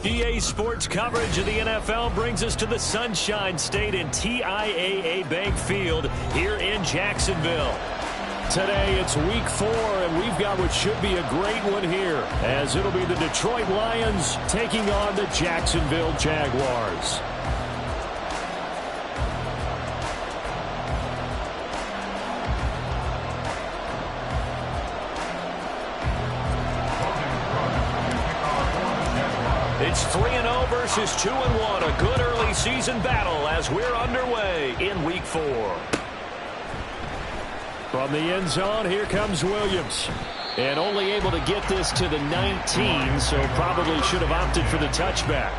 EA Sports coverage of the NFL brings us to the Sunshine State and TIAA Bank Field here in Jacksonville. Today it's week 4, and we've got what should be a great one here, as it'll be the Detroit Lions taking on the Jacksonville Jaguars. It's 3-0 versus 2-1, a good early season battle as we're underway in week 4. From the end zone, here comes Williams. And only able to get this to the 19, so probably should have opted for the touchback.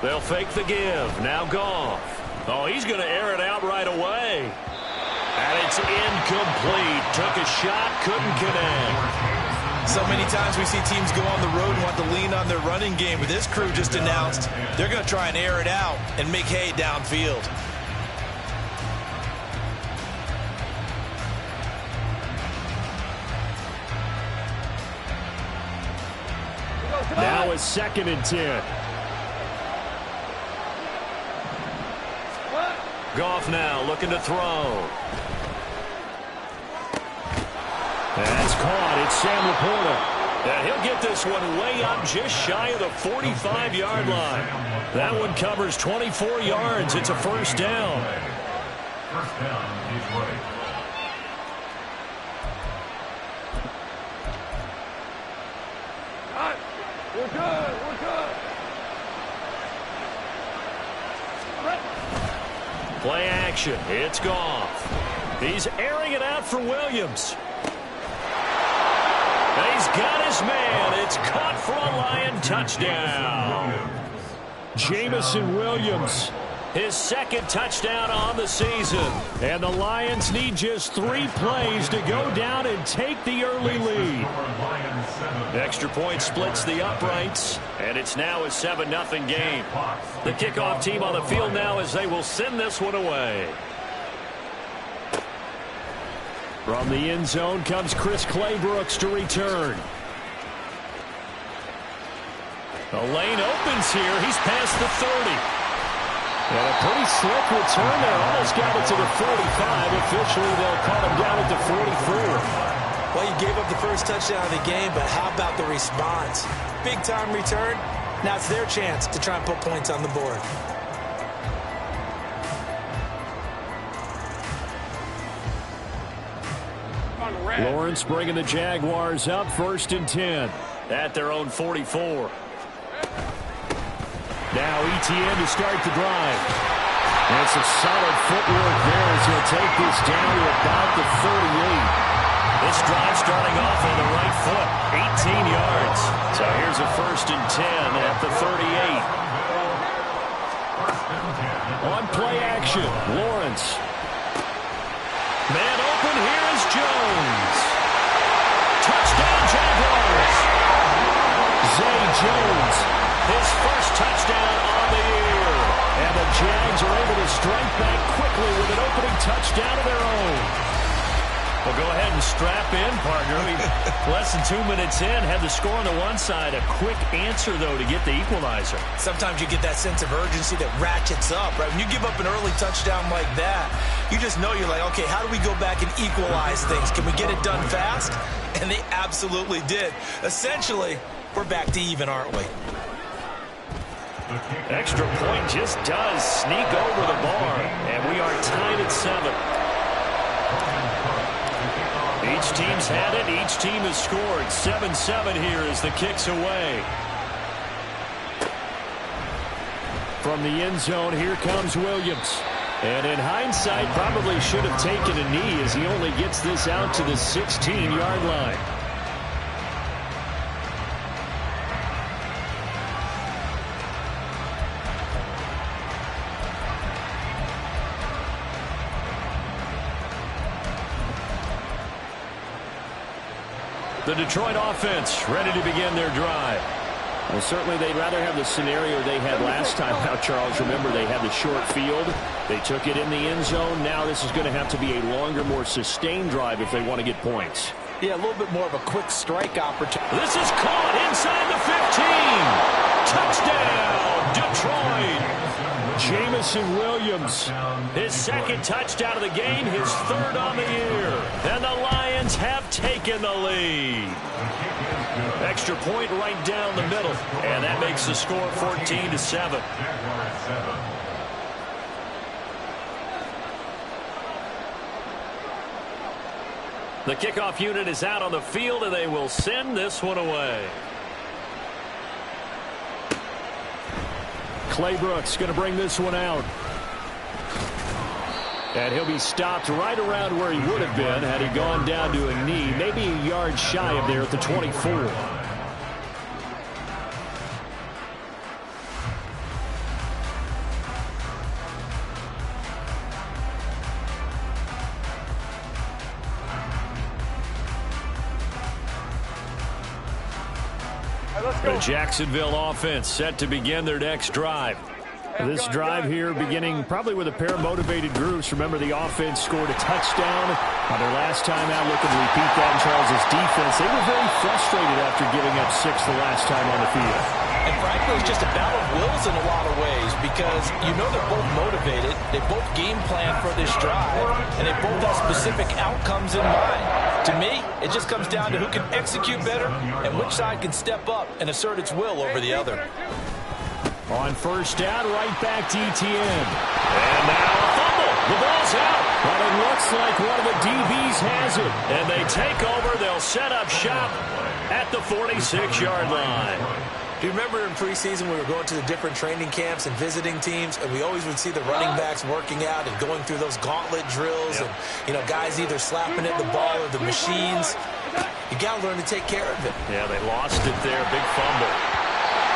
They'll fake the give. Now Goff. Oh, he's going to air it out right away. And it's incomplete. Took a shot, couldn't connect. So many times we see teams go on the road and want to lean on their running game. But this crew just announced they're going to try and air it out and make hay downfield. Now it's 2nd and 10. Goff now looking to throw. That's caught. It's Sam Laporta. And he'll get this one way up just shy of the 45-yard line. That one covers 24 yards. It's a first down. First down, Detroit. We're good. We're good. Play action. It's Goff. He's airing it out for Williams. He's got his man. It's caught for a Lion touchdown. Jamison Williams, his 2nd touchdown on the season. And the Lions need just 3 plays to go down and take the early lead. Extra point splits the uprights, and it's now a 7-0 game. The kickoff team on the field now as they will send this one away. From the end zone comes Chris Claybrooks to return. The lane opens here. He's past the 30. And a pretty slick return there. Almost got it to the 45. Officially, they'll call him down at the 44. Well, you gave up the first touchdown of the game, but how about the response? Big-time return. Now it's their chance to try and put points on the board. Lawrence bringing the Jaguars up 1st and 10 at their own 44. Now ETN to start the drive. And some solid footwork there as he'll take this down to about the 38. This drive starting off on the right foot, 18 yards. So here's a 1st and 10 at the 38. On play action, Lawrence. Man open, here is Jones. Touchdown, Jaguars. Zay Jones, his first touchdown on the year. And the Jags are able to strike back quickly with an opening touchdown of their own. Well, go ahead and strap in, partner. Less than 2 minutes in, had the score on the one side. A quick answer, though, to get the equalizer. Sometimes you get that sense of urgency that ratchets up, right? When you give up an early touchdown like that, you just know you're like, okay, how do we go back and equalize things? Can we get it done fast? And they absolutely did. Essentially, we're back to even, aren't we? Extra point just does sneak over the bar, and we are tied at 7. Each team's had it. Each team has scored. 7-7 here as the kick's away. From the end zone, here comes Williams. And in hindsight, probably should have taken a knee as he only gets this out to the 16-yard line. The Detroit offense ready to begin their drive. Well, certainly they'd rather have the scenario they had last time out, Charles. Remember, they had the short field. They took it in the end zone. Now this is going to have to be a longer, more sustained drive if they want to get points. Yeah, a little bit more of a quick strike opportunity. This is caught inside the 15. Touchdown, Detroit. Jamison Williams, his second touchdown of the game, his third on the year. And the Lions have taken the lead. Extra point right down the middle. And that makes the score 14-7. The kickoff unit is out on the field, and they will send this one away. Clay Brooks going to bring this one out. And he'll be stopped right around where he would have been had he gone down to a knee, maybe a yard shy of there at the 24. The Jacksonville offense set to begin their next drive. This drive here beginning probably with a pair of motivated groups. Remember, the offense scored a touchdown on their last time out. Looking to repeat that in Charles's defense. They were very frustrated after giving up 6 the last time on the field. And frankly, it's just a battle of wills in a lot of ways because you know they're both motivated. They both game plan for this drive, and they both have specific outcomes in mind. To me, it just comes down to who can execute better and which side can step up and assert its will over the other. On first down, right back to Etienne. And now a fumble. The ball's out. But it looks like one of the DBs has it. And they take over. They'll set up shop at the 46-yard line. Do you remember in preseason we were going to the different training camps and visiting teams, and we always would see the running backs working out and going through those gauntlet drills, and guys either slapping at the ball or the machines. You got to learn to take care of it. Yeah, they lost it there. Big fumble.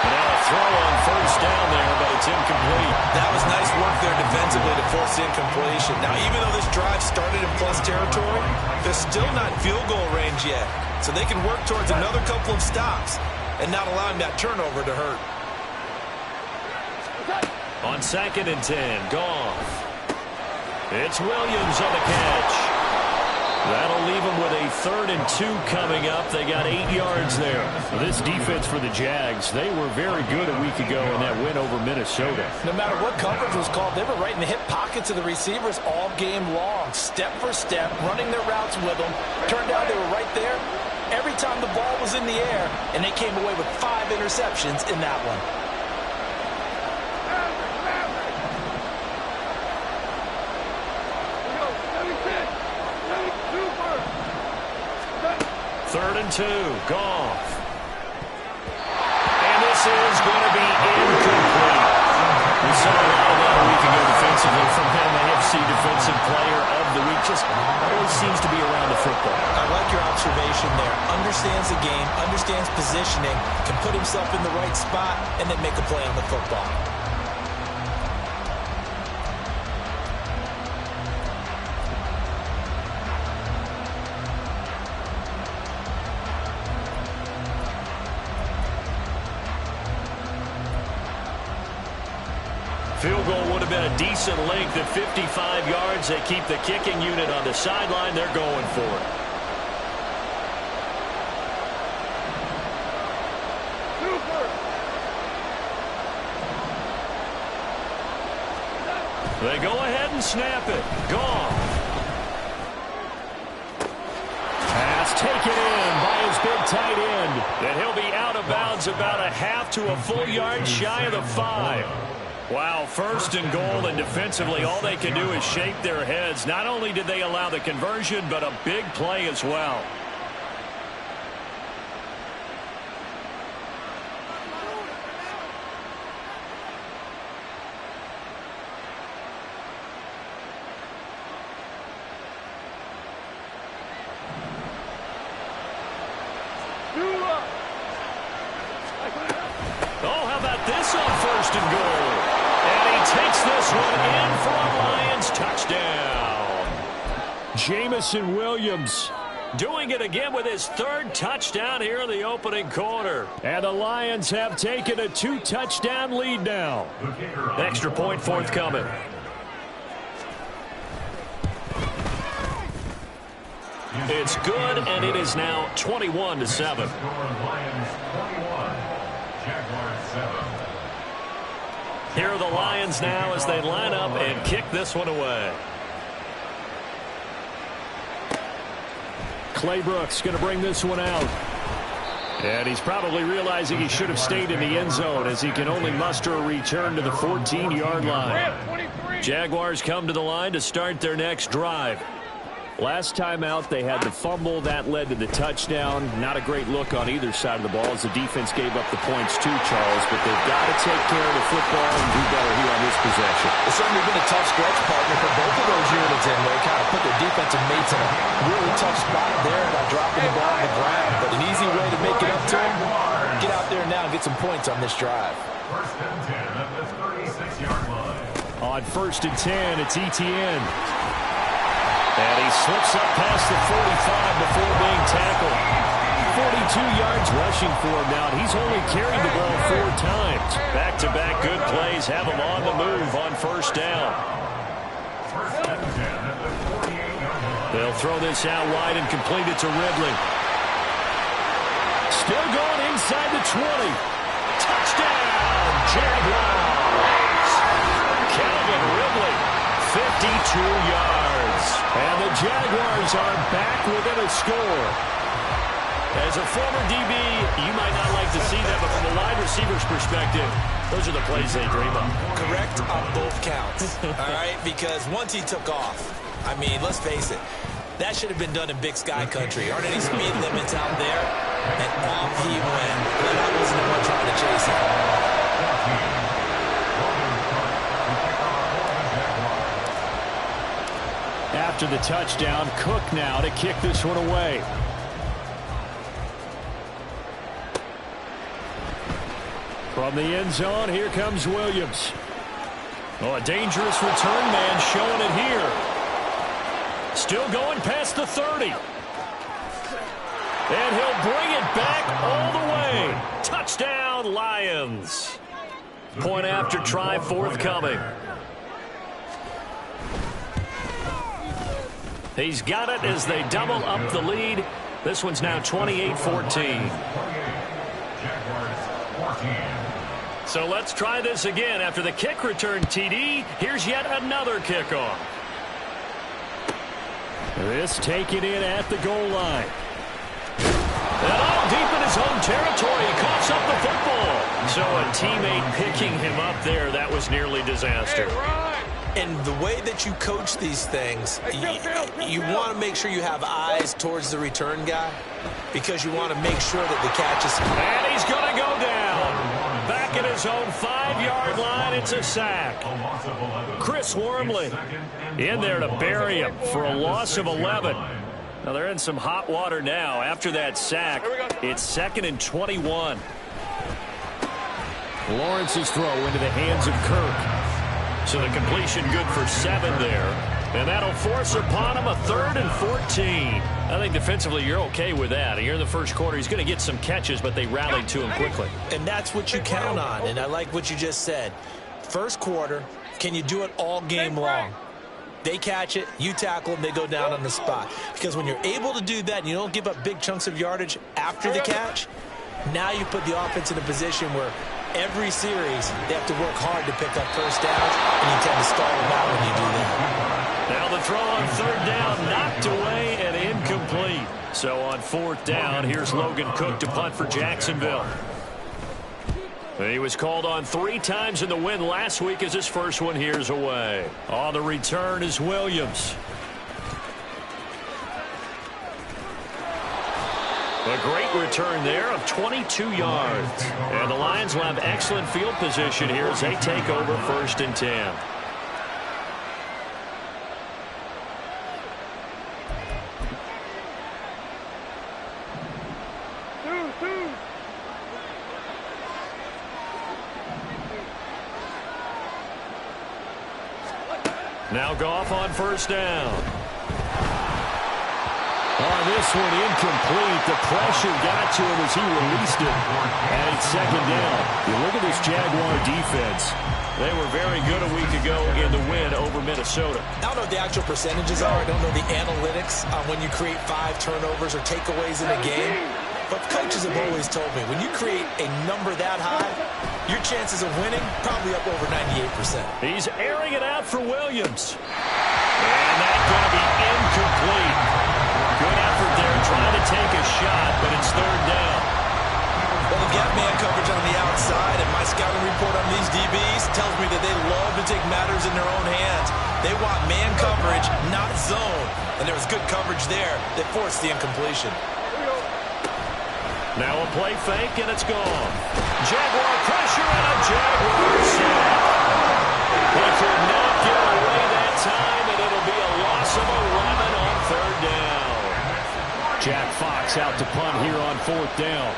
Now a throw on first down there, but it's incomplete. That was nice work there defensively to force incompletion. Now, even though this drive started in plus territory, they're still not field goal range yet. So they can work towards another couple of stops and not allowing that turnover to hurt. On 2nd and 10, Goff. It's Williams on the catch. That'll leave them with a 3rd and 2 coming up. They got 8 yards there. This defense for the Jags, they were very good a week ago in that win over Minnesota. No matter what coverage was called, they were right in the hip pockets of the receivers all game long, step for step, running their routes with them. Turned out they were right there every time the ball was in the air, and they came away with 5 interceptions in that one. Third and 2, Goff. And this is going to be incomplete. We saw a lot of that a week ago defensively from him, AFC Defensive Player of the Week. Just always seems to be around the football. I like your observation there. Understands the game, understands positioning, can put himself in the right spot, and then make a play on the football. Field goal would have been a decent length at 55 yards. They keep the kicking unit on the sideline. They're going for it. They go ahead and snap it. Goff. Pass taken in by his big tight end. And he'll be out of bounds about a half to a full yard shy of the 5. Wow, 1st and goal, and defensively all they can do is shake their heads. Not only did they allow the conversion, but a big play as well. Oh, how about this on 1st and goal? And he takes this one in for a Lions touchdown. Jamison Williams doing it again with his third touchdown here in the opening quarter. And the Lions have taken a 2-touchdown lead now. Extra point forthcoming. It's good, and it is now 21-7. Here are the Lions now as they line up and kick this one away. Clay Brooks going to bring this one out. And he's probably realizing he should have stayed in the end zone as he can only muster a return to the 14-yard line. Jaguars come to the line to start their next drive. Last time out, they had the fumble. That led to the touchdown. Not a great look on either side of the ball as the defense gave up the points too, Charles. But they've got to take care of the football and do better here on this possession. It's certainly been a tough stretch, partner, for both of those units, and they kind of put their defensive mates in a really tough spot there by dropping the ball on the ground. But an easy way to make it up to them, get out there now and get some points on this drive. First and 10 at the 36-yard line. On first and 10, it's Etienne. And he slips up past the 45 before being tackled. 42 yards rushing for him now. He's only carried the ball 4 times. Back-to-back good plays have him on the move on first down. First and 10 at the 48-yard line. They'll throw this out wide and complete it to Ridley. Still going inside the 20. Touchdown, Jaguars. Calvin Ridley, 52 yards. And the Jaguars are back within a score. As a former DB, you might not like to see that, but from a wide receiver's perspective, those are the plays they dream of. Correct on both counts, all right? Because once he took off, I mean, let's face it, that should have been done in Big Sky country. Aren't any speed limits out there? And off he went. But I wasn't the one trying to chase him. After the touchdown, Cook now to kick this one away. From the end zone, here comes Williams. Oh, a dangerous return man showing it here. Still going past the 30. And he'll bring it back all the way. Touchdown, Lions. Point after try forthcoming. He's got it as they double up the lead. This one's now 28-14. So let's try this again. After the kick return TD, here's yet another kickoff. This taken in at the goal line. And all deep in his own territory, he coughs up the football. So a teammate picking him up there, that was nearly disaster. And the way that you coach these things, you want to make sure you have eyes towards the return guy because you want to make sure that the catch is... And he's going to go down. Back at his own 5-yard line, it's a sack. Chris Wormley in there to bury him for a loss of 11. Now they're in some hot water now. After that sack, it's 2nd and 21. Lawrence's throw into the hands of Kirk. So the completion good for 7 there. And that'll force upon him a 3rd and 14. I think defensively you're okay with that. Here in the first quarter, he's going to get some catches, but they rallied to him quickly. And that's what you count on. And I like what you just said. First quarter, can you do it all game long? They catch it, you tackle them, they go down on the spot. Because when you're able to do that and you don't give up big chunks of yardage after the catch, now you put the offense in a position where every series, they have to work hard to pick up first downs, and you tend to stall them out when you do that. Now the throw on 3rd down, knocked away and incomplete. So on 4th down, here's Logan Cook to punt for Jacksonville. He was called on 3 times in the win last week as his first one here's away. On the return is Williams. A great return there of 22 yards. And the Lions will have excellent field position here as they take over 1st and 10. Now Goff on 1st down. On this one, incomplete. The pressure got to him as he released it. And it's second down. You look at this Jaguar defense. They were very good a week ago in the win over Minnesota. I don't know what the actual percentages are. I don't know the analytics on when you create 5 turnovers or takeaways in a game. But coaches have always told me, when you create a number that high, your chances of winning probably up over 98%. He's airing it out for Williams. And that's going to be incomplete. Good effort there trying to take a shot, but it's third down. Well, they've got man coverage on the outside, and my scouting report on these DBs tells me that they love to take matters in their own hands. They want man coverage, not zone. And there was good coverage there that forced the incompletion. Now a play fake, and it's gone. Jaguar pressure and a Jaguar sack. He could not get away that time, and it'll be a loss of 11 on third down. Jack Fox out to punt here on fourth down.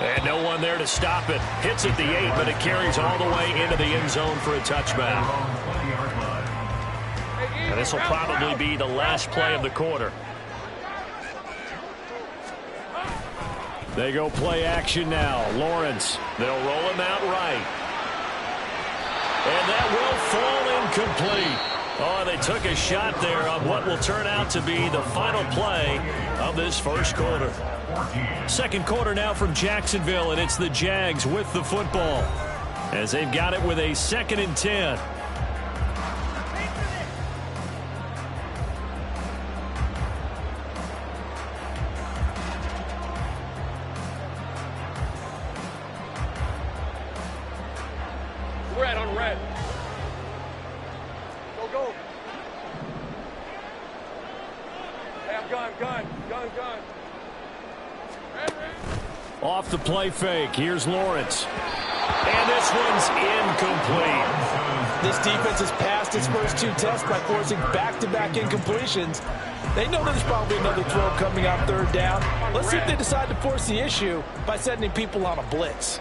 And no one there to stop it. Hits at the 8, but it carries all the way into the end zone for a touchback. And this will probably be the last play of the quarter. They go play action now. Lawrence. They'll roll him out right. And that will fall incomplete. Oh, they took a shot there on what will turn out to be the final play of this first quarter. Second quarter now from Jacksonville, and it's the Jags with the football as they've got it with a 2nd and 10. Red on red. Go. Hey, gun. Off the play fake. Here's Lawrence. And this one's incomplete. This defense has passed its first 2 tests by forcing back-to-back incompletions. They know there's probably another throw coming on third down. Let's see if they decide to force the issue by sending people on a blitz.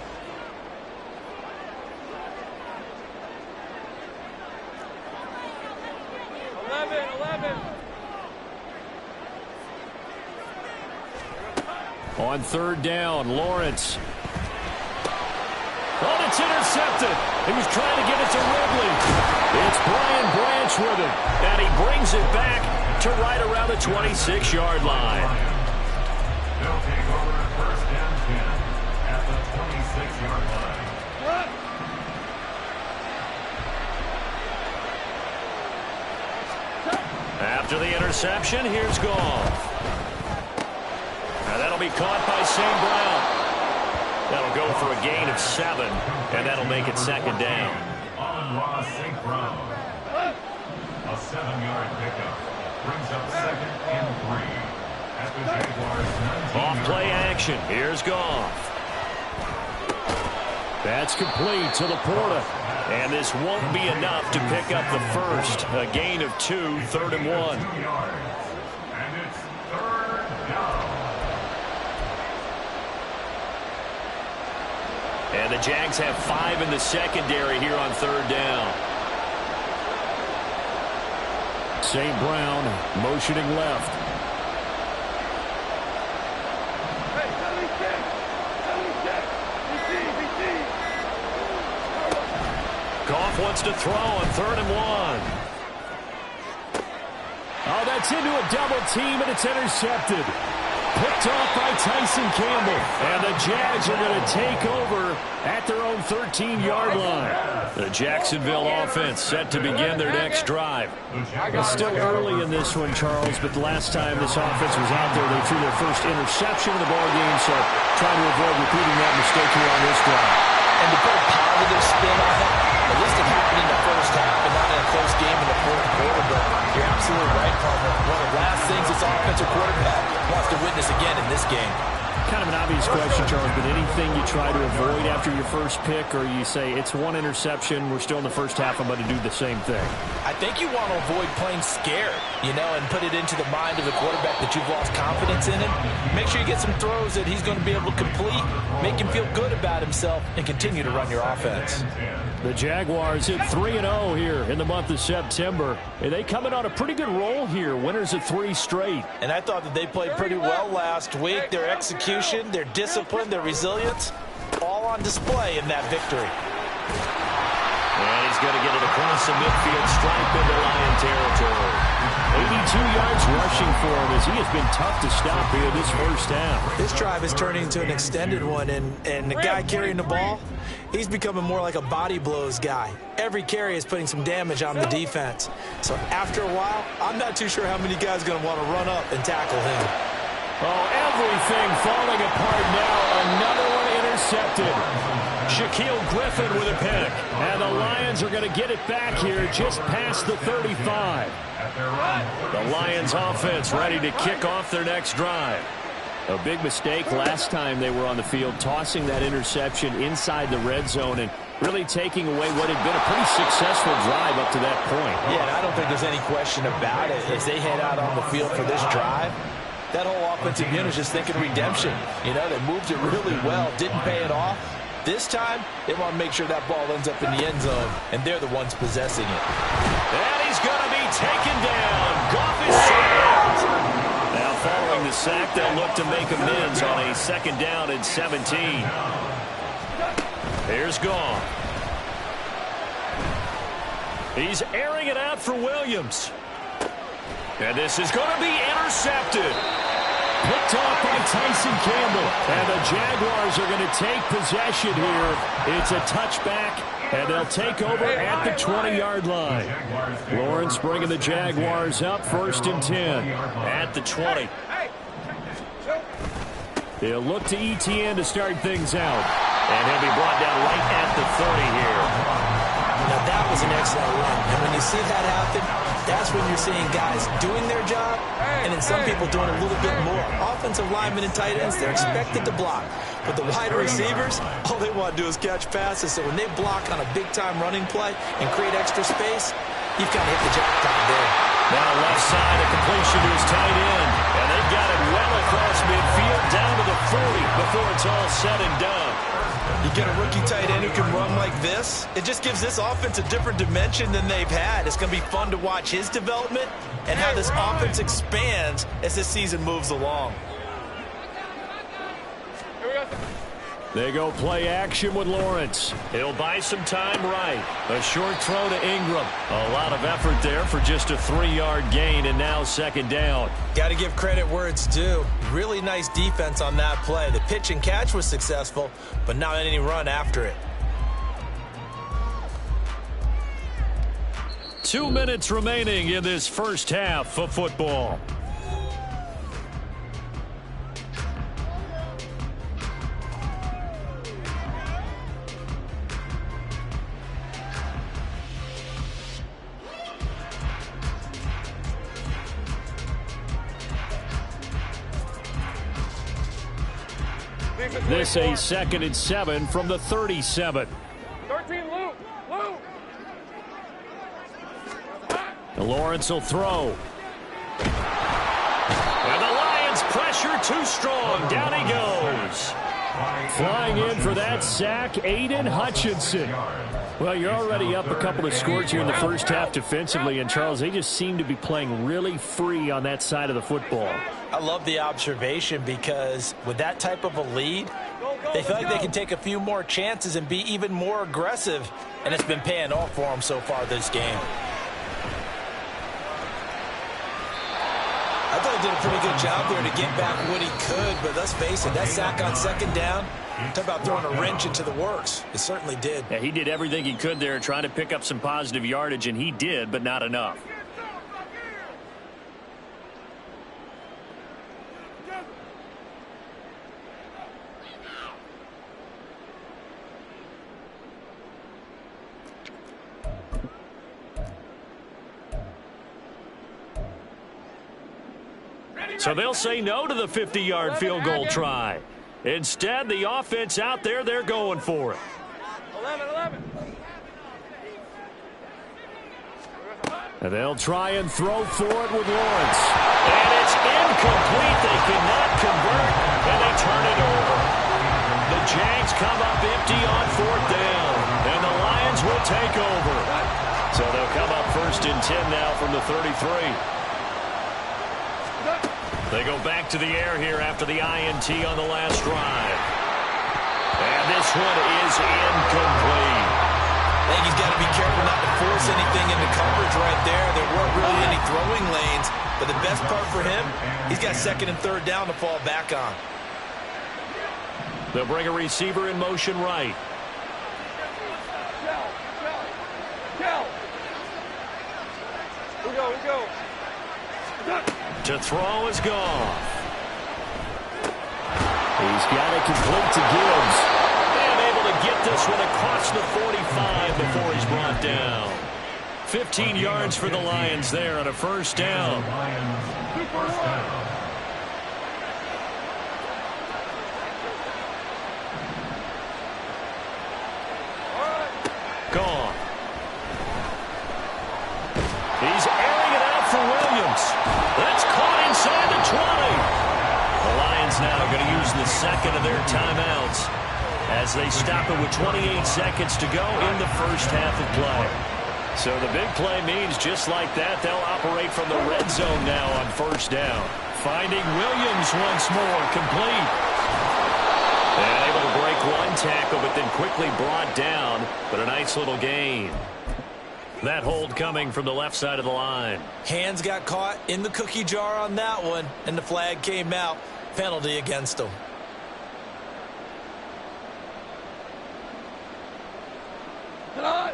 On third down, Lawrence. Oh, it's intercepted. He was trying to get it to Ridley. It's Brian Branch with it. And he brings it back to right around the 26-yard line. They'll take over first and 10 at the 26-yard line. After the interception, here's Goff. Now that'll be caught by St. Brown. That'll go for a gain of 7, and that'll make it second down. On St. Brown. A 7-yard pickup brings up 2nd and 3 at the Jaguars' 19. Off play action. Here's Goff. That's complete to Laporta. And this won't be enough to pick up the first. A gain of 2, 3rd and 1. 2 yards. And it's third down. And the Jags have 5 in the secondary here on third down. St. Brown motioning left. Goff wants to throw on 3rd and 1. Oh, that's into a double team, and it's intercepted. Picked off by Tyson Campbell. And the Jags are going to take over at their own 13-yard line. The Jacksonville offense set to begin their next drive. It's still early in this one, Charles, but the last time this offense was out there, they threw their first interception of the ballgame, so trying to avoid repeating that mistake here on this drive. And to put a positive spin on it, at least it happened in the first half and not in a close game in the fourth quarter. But you're absolutely right, partner. One of the last things this offensive quarterback wants to witness again in this game. kind of an obvious question, Charles, but anything you try to avoid after your first pick, or you say it's one interception, we're still in the first half, I'm going to do the same thing? I think you want to avoid playing scared, and put it into the mind of the quarterback that you've lost confidence in him. Make sure you get some throws that he's going to be able to complete, make him feel good about himself, and continue to run your offense. The Jaguars hit 3-0 here in the month of September. And they coming on a pretty good roll here, winners of 3 straight. And I thought that they played pretty well last week. Their execution, their discipline, their resilience, all on display in that victory. And he's going to get it across the midfield stripe into Lion territory. 82 yards rushing for him as he has been tough to stop here this first half. This drive is turning into an extended one, and the guy carrying the ball, he's becoming more like a body blows guy. Every carry is putting some damage on the defense. So after a while, I'm not too sure how many guys are going to want to run up and tackle him. Oh, everything falling apart now. Another one intercepted. Shaquille Griffin with a pick. And the Lions are going to get it back here just past the 35. The Lions offense ready to kick off their next drive. A big mistake last time they were on the field, tossing that interception inside the red zone and really taking away what had been a pretty successful drive up to that point. Yeah, and I don't think there's any question about it. As they head out on the field for this drive, that whole offensive unit is just thinking redemption. They moved it really well, didn't pay it off. This time, they want to make sure that ball ends up in the end zone, and they're the ones possessing it. And he's going to be taken down. Goff is sacked. Now following the sack, they'll look to make amends on a 2nd down and 17. Here's Goff. He's airing it out for Williams. And this is going to be intercepted. Picked off by Tyson Campbell. And the Jaguars are going to take possession here. It's a touchback, and they'll take over at the 20-yard line. Lawrence bringing the Jaguars up 1st and 10 at the 20. They'll look to ETN to start things out. And he'll be brought down right at the 30 here. Now, that was an excellent run. And when you see that happen, that's when you're seeing guys doing their job and then some people doing a little bit more. Offensive linemen and tight ends, they're expected to block. But the wide receivers, all they want to do is catch passes. So when they block on a big-time running play and create extra space, you've kind of hit the jackpot there. Now left side, a completion to his tight end. And they've got it well across midfield down to the 40 before it's all said and done. You get a rookie tight end who can run like this, it just gives this offense a different dimension than they've had. It's going to be fun to watch his development and how this offense expands as this season moves along. They go play action with Lawrence. He'll buy some time right. A short throw to Ingram. A lot of effort there for just a 3-yard gain, and now 2nd down. Got to give credit where it's due. Really nice defense on that play. The pitch and catch was successful, but not any run after it. 2 minutes remaining in this first half of football. This a 2nd and 7 from the 37. 13, Luke. Lawrence will throw. And the Lions pressure too strong. Down he goes. Flying in for that sack, Aiden Hutchinson. Well, you're already up a couple of scores here in the first half defensively, and Charles, they just seem to be playing really free on that side of the football. I love the observation because with that type of a lead, they feel like they can take a few more chances and be even more aggressive, and it's been paying off for them so far this game. I thought he did a pretty good job there to get back what he could, but let's face it, that sack on 2nd down, talk about throwing a wrench into the works. It certainly did. Yeah, he did everything he could there trying to pick up some positive yardage, and he did, but not enough. So they'll say no to the 50-yard field goal try. Instead, the offense out there, they're going for it. 11. And they'll try and throw for it with Lawrence. And it's incomplete. They cannot convert, and they turn it over. The Jags come up empty on 4th down, and the Lions will take over. So they'll come up 1st and 10 now from the 33. They go back to the air here after the INT on the last drive. And this one is incomplete. I think he's got to be careful not to force anything into coverage right there. There weren't really any throwing lanes, but the best part for him, he's got 2nd and 3rd down to fall back on. They'll bring a receiver in motion right. We go. To throw is Goff. He's got it complete to Gibbs. And able to get this one across the 45 before he's brought down. 15 yards for the Lions there on a 1st down. Lions, 1st down. Gone. He's airing it out for Williams. That's caught inside the 20. The Lions now going to use the 2nd of their timeouts as they stop it with 28 seconds to go in the 1st half of play. So the big play means just like that, they'll operate from the red zone now on 1st down. Finding Williams once more, complete. And able to break one tackle, but then quickly brought down. But a nice little gain. That hold coming from the left side of the line. Hands got caught in the cookie jar on that one, and the flag came out. Penalty against him.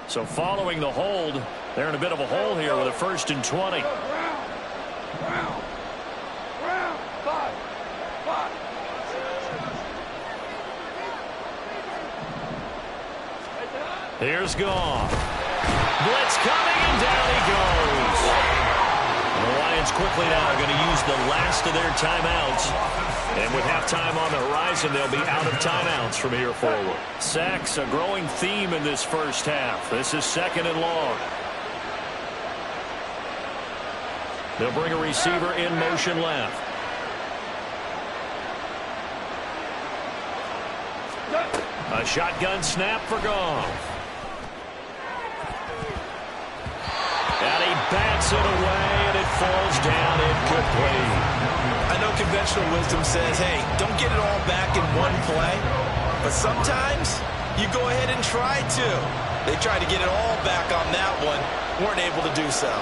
So following the hold, they're in a bit of a hole here with a 1st and 20. Round. 5. Here's Goff. Blitz coming, and down he goes. And the Lions quickly now are going to use the last of their timeouts. And with halftime on the horizon, they'll be out of timeouts from here forward. Sacks, a growing theme in this 1st half. This is 2nd and long. They'll bring a receiver in motion left. A shotgun snap for Goff. And he bats it away, and it falls down incomplete. I know conventional wisdom says, hey, don't get it all back in one play. But sometimes you go ahead and try to. They tried to get it all back on that one. Weren't able to do so.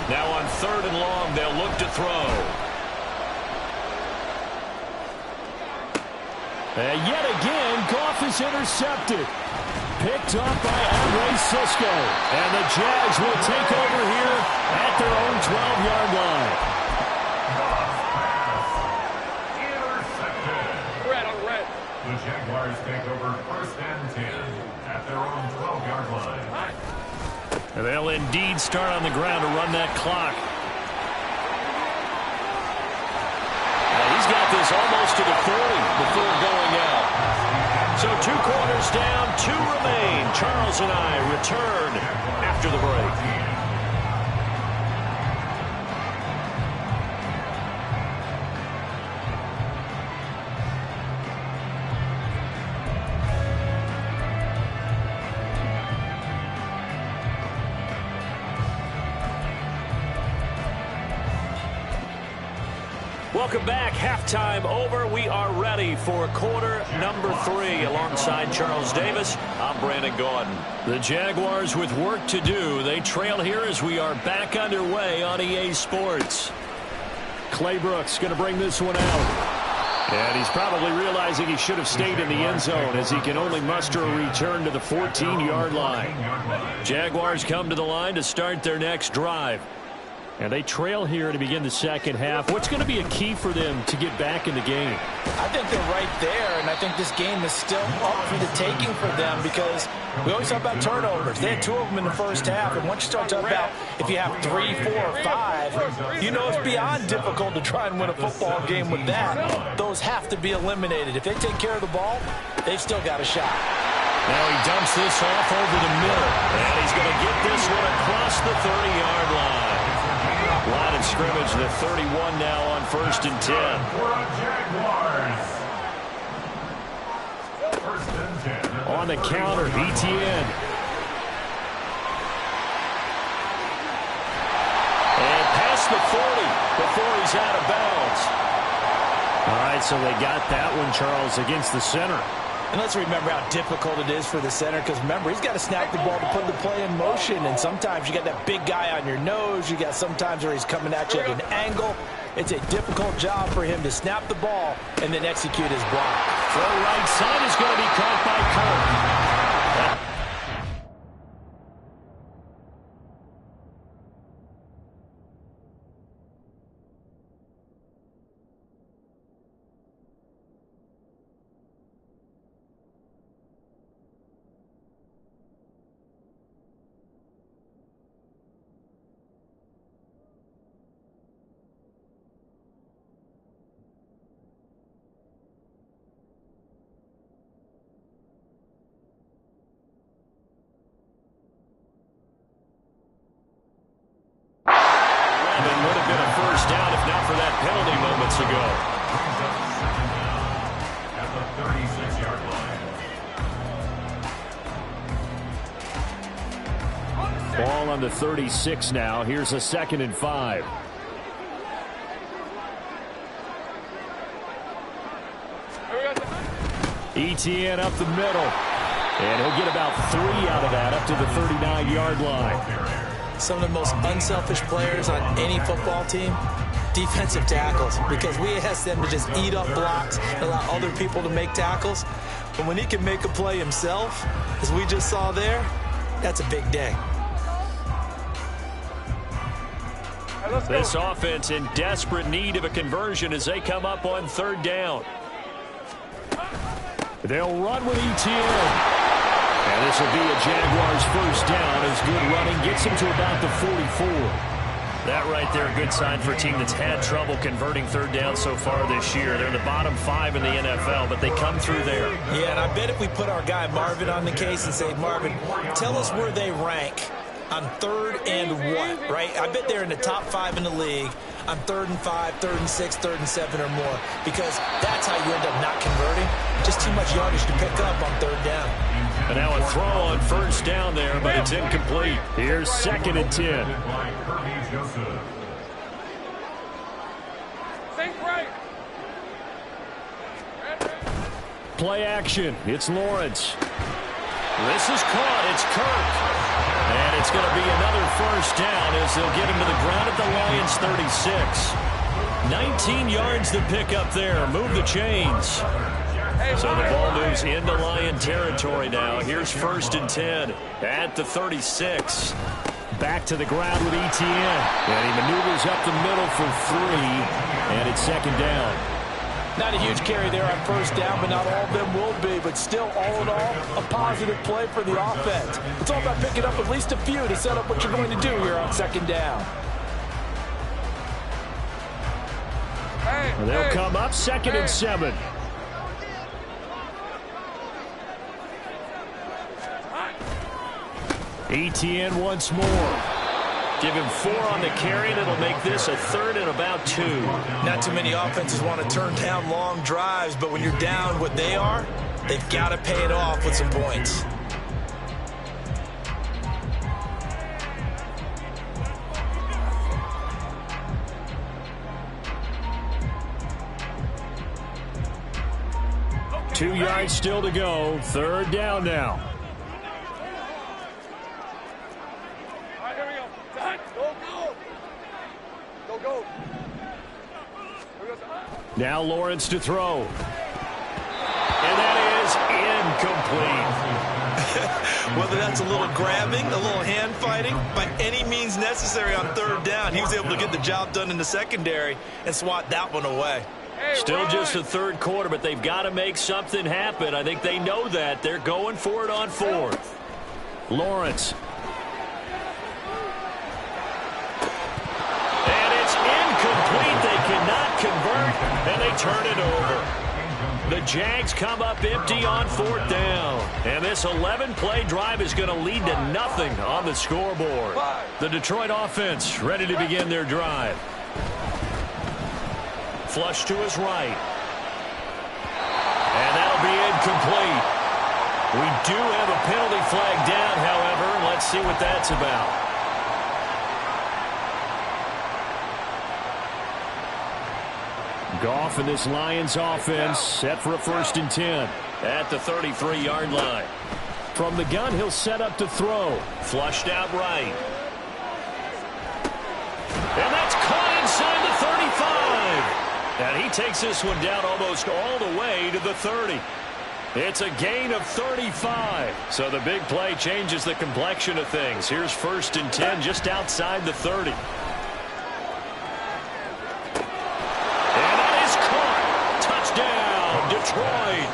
Now on 3rd and long, they'll look to throw. And yet again, Goff is intercepted. Picked up by Andre Cisco. And the Jags will take over here at their own 12-yard line. Intercepted. Red on red. The Jaguars take over 1st and 10 at their own 12-yard line. And they'll indeed start on the ground to run that clock. He's got this almost to the 40 before going out. So 2 quarters down, 2 remain. Charles and I return after the break. Welcome back. Halftime over. We are ready for quarter number 3. Alongside Charles Davis, I'm Brandon Gaudin. The Jaguars with work to do. They trail here as we are back underway on EA Sports. Claybrooks going to bring this one out. And he's probably realizing he should have stayed in the end zone as he can only muster a return to the 14-yard line. Jaguars come to the line to start their next drive. And they trail here to begin the second half. What's going to be a key for them to get back in the game? I think they're right there, and I think this game is still up for the taking for them because we always talk about turnovers. They had 2 of them in the first half, and once you start talking about if you have 3, 4, or 5, you know it's beyond difficult to try and win a football game with that. Those have to be eliminated. If they take care of the ball, they've still got a shot. Now he dumps this off over the middle, and he's going to get this one across the 30-yard line. Line of scrimmage, the 31 now on 1st and 10. Jaguars. 1st and 10. On the counter, Etienne. And past the 40 before he's out of bounds. All right, so they got that one, Charles, against the center. And let's remember how difficult it is for the center because, remember, he's got to snap the ball to put the play in motion. And sometimes you got that big guy on your nose. You got sometimes where he's coming at you at an angle. It's a difficult job for him to snap the ball and then execute his block. Throw right side is going to be caught by Kirk. Would have been a first down if not for that penalty moments ago. At the 36-yard line. Ball on the 36 now. Here's a 2nd and 5. Etienne up the middle. And he'll get about 3 out of that up to the 39-yard line. Some of the most unselfish players on any football team, defensive tackles, because we ask them to just eat up blocks and allow other people to make tackles. But when he can make a play himself, as we just saw there, that's a big day. This offense in desperate need of a conversion as they come up on 3rd down. They'll run with Etienne. And this will be a Jaguars first down as good running gets him to about the 44. That right there, a good sign for a team that's had trouble converting 3rd down so far this year. They're in the bottom 5 in the NFL, but they come through there. Yeah, and I bet if we put our guy Marvin on the case and say, Marvin, tell us where they rank on 3rd and what, right? I bet they're in the top 5 in the league on 3rd and 5, 3rd and 6, 3rd and 7 or more, because that's how you end up not converting. Just too much yardage to pick up on 3rd down. And now a throw on 1st down there, but it's incomplete. Here's 2nd and 10. Play action. It's Lawrence. This is caught. It's Kirk. And it's going to be another first down as they'll get him to the ground at the Lions 36. 19 yards to pick up there. Move the chains. So the ball moves into Lion territory now. Here's 1st and 10 at the 36. Back to the ground with Etienne. And he maneuvers up the middle for 3. And it's 2nd down. Not a huge carry there on 1st down, but not all of them will be. But still, all in all, a positive play for the offense. It's all about picking up at least a few to set up what you're going to do here on 2nd down. And they'll come up 2nd and 7. Etienne once more. Give him 4 on the carry, and it'll make this a 3rd and about 2. Not too many offenses want to turn down long drives, but when you're down what they are, they've got to pay it off with some points. Two yards still to go. 3rd down now. Now Lawrence to throw. And that is incomplete. Whether that's a little grabbing, a little hand fighting, by any means necessary on third down, he was able to get the job done in the secondary and swat that one away. Still just the third quarter, but they've got to make something happen. I think they know that. They're going for it on fourth. Lawrence. And it's incomplete. They cannot convert, and they turn it over. The Jags come up empty on fourth down. And this 11-play drive is going to lead to nothing on the scoreboard. The Detroit offense ready to begin their drive. Flush to his right. And that'll be incomplete. We do have a penalty flag down, however. Let's see what that's about. Goff and this Lions offense set for a 1st and 10 at the 33-yard line. From the gun, he'll set up to throw. Flushed out right. And that's caught inside the 35. And he takes this one down almost all the way to the 30. It's a gain of 35. So the big play changes the complexion of things. Here's 1st and 10 just outside the 30. And that is caught. Touchdown, Detroit.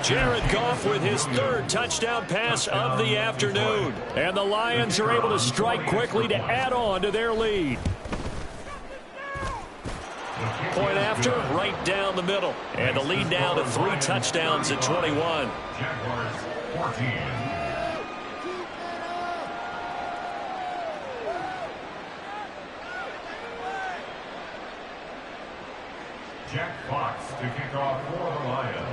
Jared Goff with his 3rd touchdown pass of the afternoon. And the Lions are able to strike quickly to add on to their lead. Point after, right down the middle. And the lead down to 3 touchdowns at 21. Jaguars 14. Jack Fox to kick off for the Lions.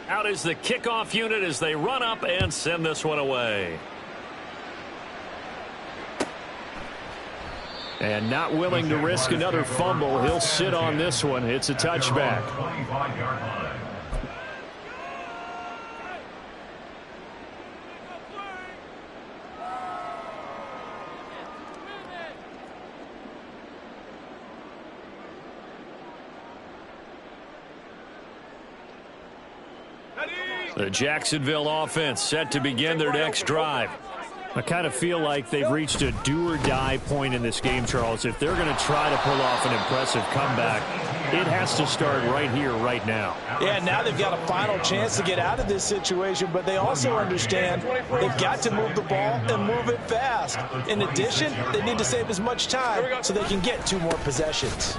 Out is the kickoff unit as they run up and send this one away. And not willing to risk another fumble, he'll sit on this one. It's a touchback. 25-yard line. The Jacksonville offense set to begin their next drive. I kind of feel like they've reached a do-or-die point in this game, Charles. If they're going to try to pull off an impressive comeback, it has to start right here, right now. Yeah, now they've got a final chance to get out of this situation, but they also understand they've got to move the ball and move it fast. In addition, they need to save as much time so they can get 2 more possessions.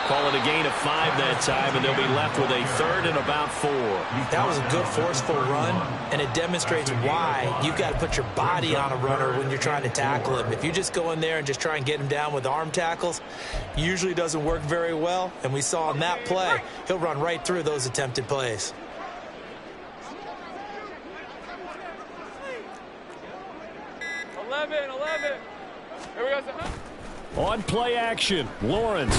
Call it a gain of 5 that time, and they'll be left with a 3rd and about 4. That was a good forceful run, and it demonstrates why you've got to put your body on a runner when you're trying to tackle him. If you just go in there and just try and get him down with arm tackles, usually doesn't work very well, and we saw in that play, he'll run right through those attempted plays. Eleven. Here we go. On play action, Lawrence.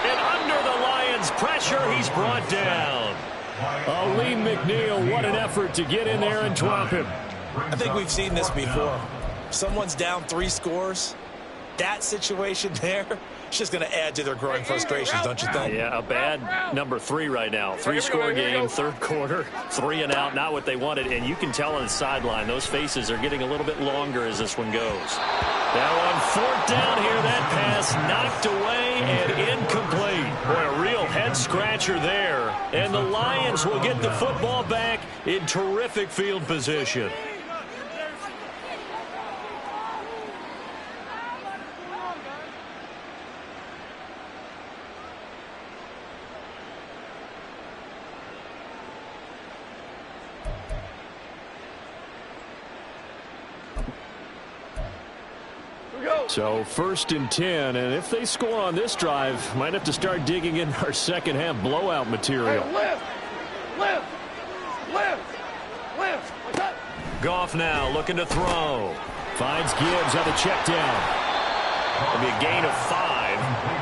And under the Lions' pressure, he's brought down. Aleem McNeil, what an effort to get in there and drop him. I think we've seen this before. Someone's down 3 scores. That situation there, it's just going to add to their growing frustrations, don't you think? Yeah, a bad number 3 right now. 3-score game, 3rd quarter, 3 and out, not what they wanted. And you can tell on the sideline, those faces are getting a little bit longer as this one goes. Now on 4th down here, that pass knocked away and incomplete. Boy, a real head-scratcher there. And the Lions will get the football back in terrific field position. So 1st and 10, and if they score on this drive, might have to start digging in our second half blowout material. Lift. Goff now looking to throw. Finds Gibbs on the check down. It'll be a gain of 5,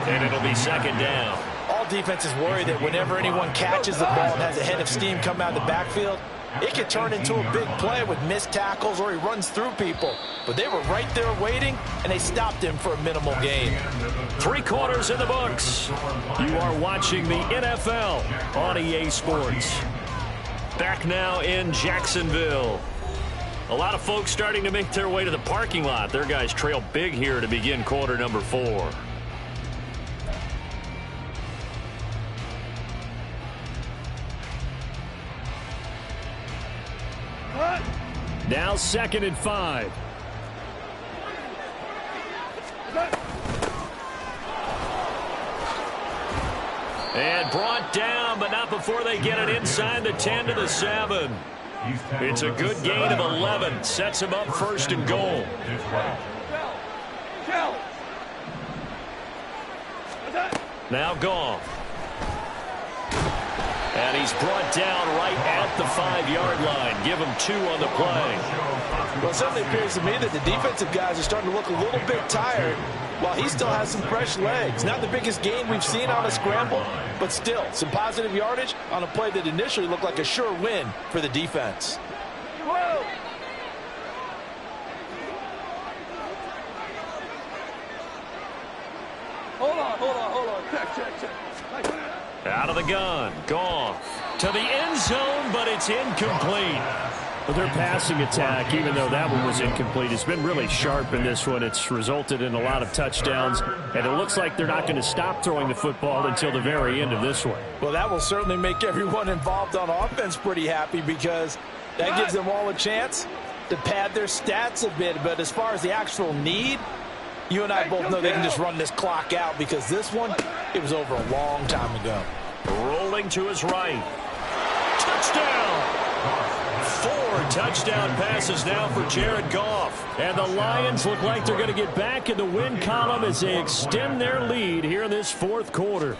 and it'll be 2nd down. All defenses worry that whenever anyone catches the ball and has a head of steam come out of the backfield, it could turn into a big play with missed tackles or he runs through people. But they were right there waiting, and they stopped him for a minimal gain. 3 quarters in the books. You are watching the NFL on EA Sports. Back now in Jacksonville. A lot of folks starting to make their way to the parking lot. Their guys trail big here to begin quarter number 4. Now 2nd and 5. And brought down, but not before they get it inside the 10 to the 7. It's a good gain of 11. Sets him up 1st and goal. Now Goff. And he's brought down right at the 5-yard line. Give him 2 on the play. Well, it certainly appears to me that the defensive guys are starting to look a little bit tired while he still has some fresh legs. Not the biggest gain we've seen on a scramble, but still some positive yardage on a play that initially looked like a sure win for the defense. Whoa! Hold on. Check. Out of the gun. Goff to the end zone, but it's incomplete. But their passing attack, even though that one was incomplete, has been really sharp in this one. It's resulted in a lot of touchdowns, and it looks like they're not going to stop throwing the football until the very end of this one. Well, that will certainly make everyone involved on offense pretty happy because that gives them all a chance to pad their stats a bit. But as far as the actual need, you and I both know they can just run this clock out because this one, it was over a long time ago. Rolling to his right. Touchdown! 4 touchdown passes now for Jared Goff. And the Lions look like they're going to get back in the win column as they extend their lead here in this 4th quarter.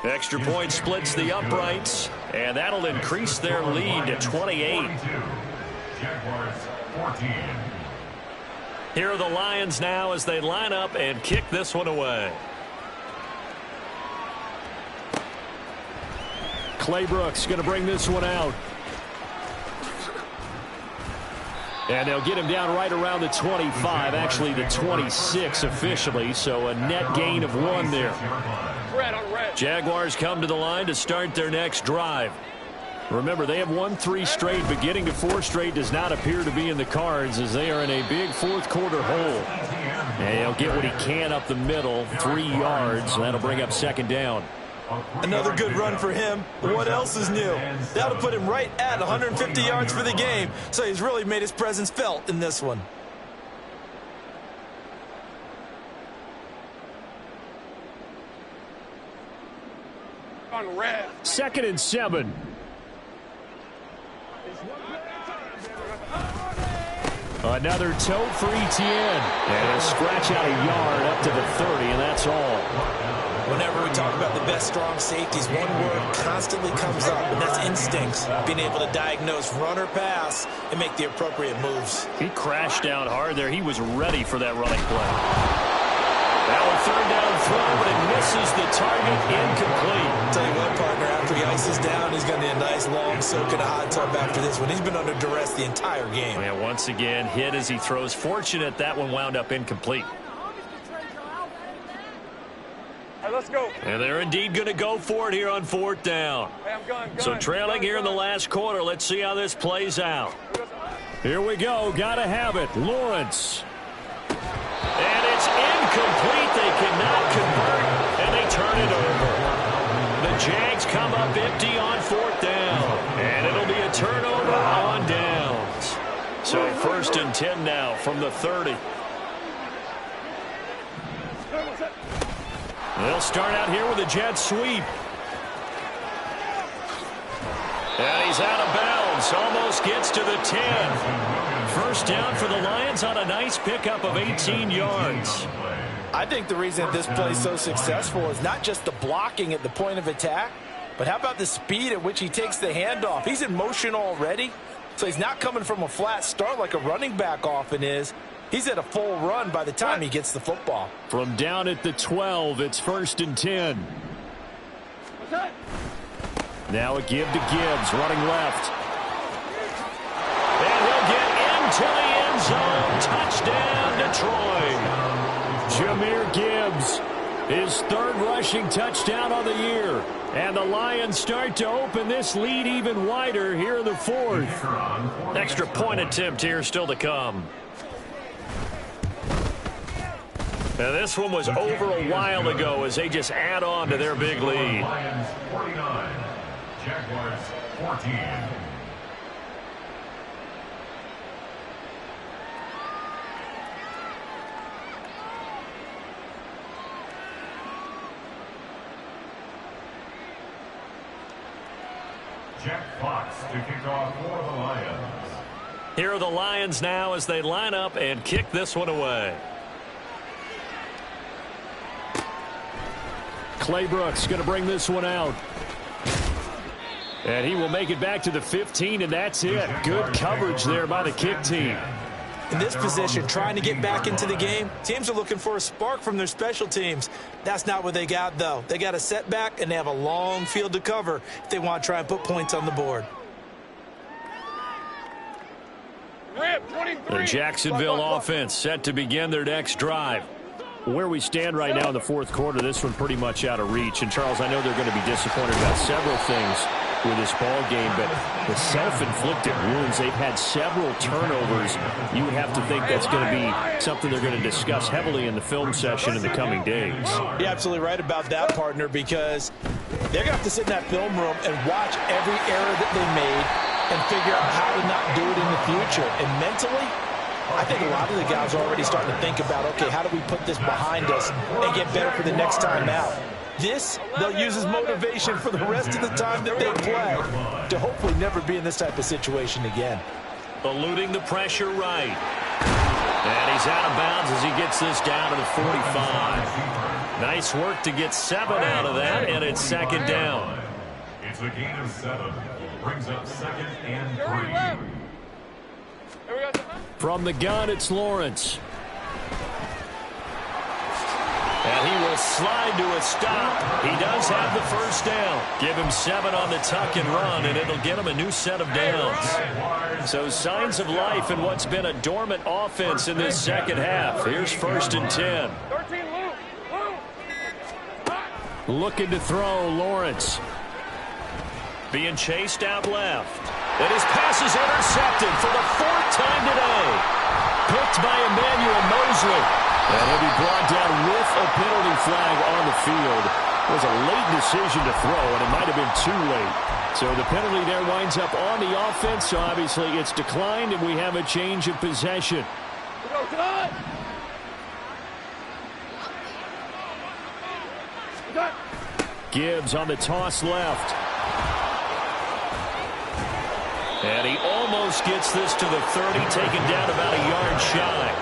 Extra point splits the uprights, and that'll increase their lead to 28. Jaguars 14. Here are the Lions now as they line up and kick this one away. Clay Brooks going to bring this one out. And they'll get him down right around the 25, actually the 26 officially, so a net gain of 1 there. Jaguars come to the line to start their next drive. Remember, they have won 3 straight, but getting to 4 straight does not appear to be in the cards as they are in a big 4th quarter hole. And he'll get what he can up the middle, 3 yards, and that'll bring up 2nd down. Another good run for him. What else is new? That'll put him right at 150 yards for the game, so he's really made his presence felt in this one. On red. 2nd and 7. Another tote for Etienne. And he'll scratch out a yard up to the 30, and that's all. Whenever we talk about the best strong safeties, one word constantly comes up, and that's instincts. Being able to diagnose run or pass and make the appropriate moves. He crashed down hard there. He was ready for that running play. Now a 3rd down throw, but it misses the target, incomplete. Tell you what, partner, after he ices down, he's going to need a nice long soak in a hot tub after this one. He's been under duress the entire game. And once again, hit as he throws. Fortunate that one wound up incomplete. Hey, let's go. And they're indeed going to go for it here on 4th down. Hey, I'm gun. So trailing here in the last quarter. Let's see how this plays out. Here we go. Got to have it. Lawrence. And it's incomplete. They cannot convert, and they turn it over. The Jags come up empty on 4th down, and it'll be a turnover on downs. So 1st and 10 now from the 30. They'll start out here with a jet sweep. And he's out of bounds. Almost gets to the 10. 1st down for the Lions on a nice pickup of 18 yards. I think the reason this play is so successful is not just the blocking at the point of attack, but how about the speed at which he takes the handoff? He's in motion already, so he's not coming from a flat start like a running back often is. He's at a full run by the time he gets the football. From down at the 12, it's 1st and 10. Now a give to Gibbs, running left. And he'll get into the end zone. Touchdown, Detroit. Jahmyr Gibbs, his third rushing touchdown of the year. And the Lions start to open this lead even wider here in the fourth. Extra point attempt here still to come. Now this one was over a while ago as they just add on to their big lead. Lions 49, Jaguars 14. Jack Fox to kick off for the Lions. Here are the Lions now as they line up and kick this one away. Clay Brooks going to bring this one out. And he will make it back to the 15, and that's it. Good coverage there by the kick team. In this position, trying to get back into the game, teams are looking for a spark from their special teams. That's not what they got, though. They got a setback, and they have a long field to cover if they want to try and put points on the board. The Jacksonville offense set to begin their next drive. Where we stand right now in the fourth quarter, this one pretty much out of reach. And, Charles, I know they're going to be disappointed about several things with this ball game, but the self-inflicted wounds, they've had several turnovers. You would have to think that's going to be something they're going to discuss heavily in the film session in the coming days. You're absolutely right about that, partner, because they're going to have to sit in that film room and watch every error that they made and figure out how to not do it in the future. And mentally, I think a lot of the guys are already starting to think about, okay, how do we put this behind us and get better for the next time out? This, they'll use as motivation for the rest of the time that they play to hopefully never be in this type of situation again. Eluding the pressure right. And he's out of bounds as he gets this down to the 45. Nice work to get 7 out of that, and it's second down. It's a gain of 7. Brings up second and 3. From the gun, it's Lawrence. And he will slide to a stop. He does have the first down. Give him 7 on the tuck and run, and it'll get him a new set of downs. So signs of life in what's been a dormant offense in this second half. Here's 1st and 10. Looking to throw, Lawrence. Being chased out left. And his pass is intercepted for the 4th time today. Picked by Emmanuel Mosley. And he'll be brought down with a penalty flag on the field. It was a late decision to throw, and it might have been too late. So the penalty there winds up on the offense, so obviously it's declined, and we have a change of possession. Gibbs on the toss left. And he almost gets this to the 30, taken down about a yard shy.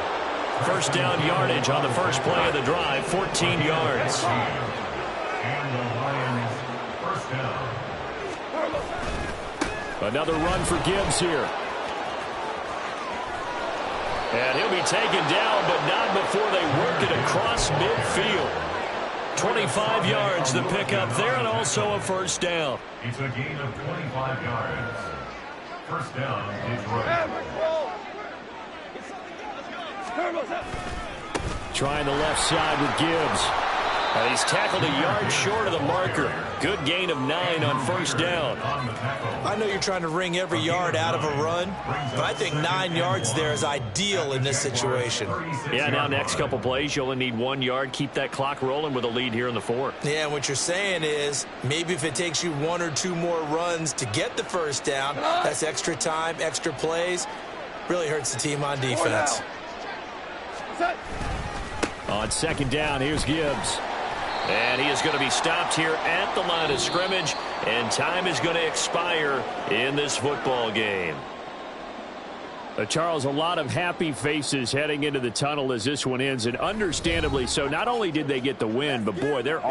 First down yardage on the first play of the drive, 14 yards. And the Lions first down. Another run for Gibbs here. And he'll be taken down, but not before they work it across midfield. 25 yards the pickup there, and also a first down. It's a gain of 25 yards. First down, Detroit. Trying the left side with Gibbs. And he's tackled a yard short of the marker. Good gain of 9 on first down. I know you're trying to wring every yard out of a run, but I think 9 yards there is ideal in this situation. Yeah, now next couple plays, you only need 1 yard. Keep that clock rolling with a lead here in the 4th. Yeah, and what you're saying is maybe if it takes you 1 or 2 more runs to get the first down, that's extra time, extra plays. Really hurts the team on defense. On second down, here's Gibbs. And he is going to be stopped here at the line of scrimmage, and time is going to expire in this football game. Charles, a lot of happy faces heading into the tunnel as this one ends, and understandably so. Not only did they get the win, but boy, they're